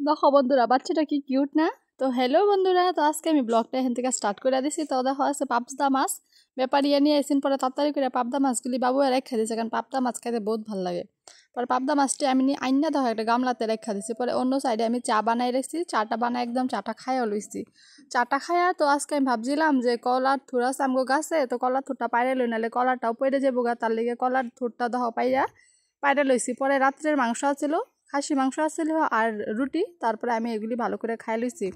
দেখো বন্ধুরা বাচ্চাটা কি কিউট না। তো হ্যালো বন্ধুরা, তো আজকে আমি ব্লগটা এখান থেকে স্টার্ট করে দিছি। তো দেখো আছে পাবদা মাছ ব্যাপারিয়া নিয়ে এসেছেন, পরে তাড়াতাড়ি করে পাবদা মাছগুলি বাবু রেখা দিয়েছে, কারণ পাবদা মাছ খাইতে বহুত ভালো লাগে। পরে পাবদা মাছটি আমি আইনা দেখো একটা গামলাতে রেখা দিছি। পরে অন্য সাইডে আমি চা বানাই রেখেছি, চাটা বানাই একদম চাটা খাইয়া লইছি। চাটা খাইয়া তো আজকে আমি ভাবছিলাম যে কলার থুর আছে আমগো গাছে, তো কলার থুরটা পাইরে লই, নাহলে কলারটাও পড়ে যাবো গা, তার লিগে কলার থুরটা দেখো পাইরা লইছি। পরে রাত্রের মাংস আছিল, খাসি মাংস আছিল আর রুটি, তারপরে আমি এগুলি ভালো করে খাই লইছি।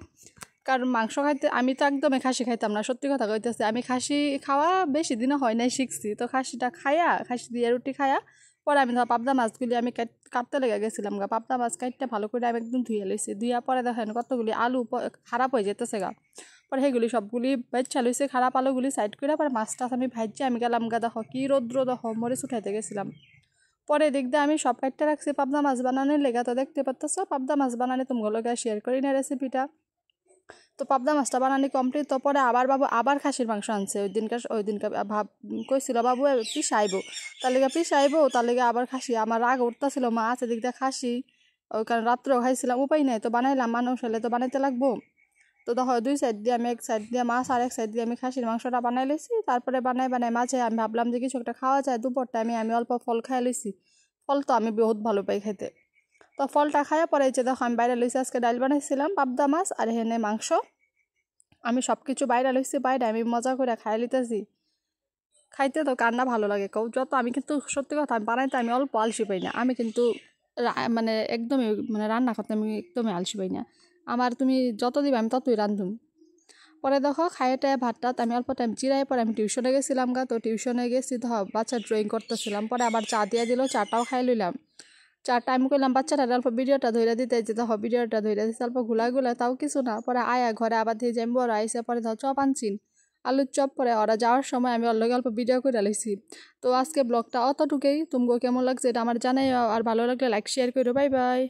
কারণ মাংস খাইতে আমি তো একদমই খাসি খাইতাম না, সত্যি কথা কইতেছি। আমি খাসি খাওয়া বেশি দিনও হয় নাই, শিখছি। তো খাসিটা খাইয়া, খাসি দিয়ে রুটি খাইয়া পরে আমি ধর পাবদা মাছগুলি আমি কাটতে লেগে গেছিলাম গা। পাবদা মাছ কাটতে ভালো করে আমি একদম ধুয়ে লইছি। ধুইয়া পরে দেখেন কতগুলি আলু খারাপ হয়ে যেতেছে গা। পরে সেগুলি সবগুলি বাচ্চা লইছে, খারাপ আলুগুলি সাইড করে পরে মাছটা আমি ভাজছি আমি গেলাম গা। দেখো কি রৌদ্র, দেখো মরিচ উঠাইতে গেছিলাম। পরে দেখতে আমি সব কাটতে রাখছি পাবদা মাছ বানানোর লেগা। তো দেখতে পাচ্ছ পাবদা মাছ বানানি তোমাগুলোকে শেয়ার করি না রেসিপিটা। তো পাবদা মাছটা বানানি কমপ্লিট। তো পরে বাবু আবার খাসির মাংস আনছে। ওই দিনকার ভাব কইছিল বাবু পিসাইব, তার লেগে পিসাইব, তার লেগে আবার খাসি। আমার রাগ উঠতেছিল, মা আছে দিকটা খাসি, ওই কারণ রাত্রেও খাইছিলাম, উপায় নাই, তো বানাইলাম, মানুষ হলে তো বানাইতে লাগবো। তো দেখো দুই সাইড দিয়ে আমি এক সাইড দিয়ে মাছ আর এক সাইড দিয়ে আমি খাসির মাংসটা বানাই লইছি। তারপরে বানাই মাঝে আমি ভাবলাম যে কিছু একটা খাওয়া যায়। দুপুরটা আমি অল্প ফল খাই লইছি। ফল তো আমি বহুত ভালো পাই খাইতে। তো ফলটা খাইয়া পরে যে দেখো আমি বাইরে লইছি, আজকে ডাল বানাইছিলাম, পাবদা মাছ আর এখানে মাংস। আমি সব কিছু বাইরে লইছি, বাইরে আমি মজা করে খাই লিতেছি। খাইতে তো কান্না ভালো লাগে কেউ যত। আমি কিন্তু সত্যি কথা আমি বানাইতে আমি অল্প আলসি পাই না। আমি কিন্তু মানে একদমই রান্না করতে আমি একদমই আলসি পাই না। আমার তুমি যত দিবে আমি ততই রান্ধুম। পরে দেখো খাইটায় ভাতটা আমি অল্প টাইম জিরাই পরে আমি টিউশনে গেছিলাম গা। তো টিউশনে গেছি তো বাচ্চা ড্রয়িং করতেছিলাম, পরে আবার চা দিয়ে দিল, চাটাও খাই লইলাম। চাটা আমি কইলাম বাচ্চাটা অল্প ভিডিওটা ধরে দিতে, যে দেখো ভিডিওটা ধরে দিতে অল্প ঘুলা তাও কিছু না। পরে আয়া ঘরে আবার দিয়ে যাই বড় আইসে, পরে ধর চপ আনছিন, আলুর চপ। পরে ওরা যাওয়ার সময় আমি ওর লগে অল্প ভিডিও করে লইছি। তো আজকে ব্লগটা অতটুকুই। তুমি কেমন লাগছে এটা আমার জানাই, আর ভালো লাগলে লাইক শেয়ার করো। Bye bye.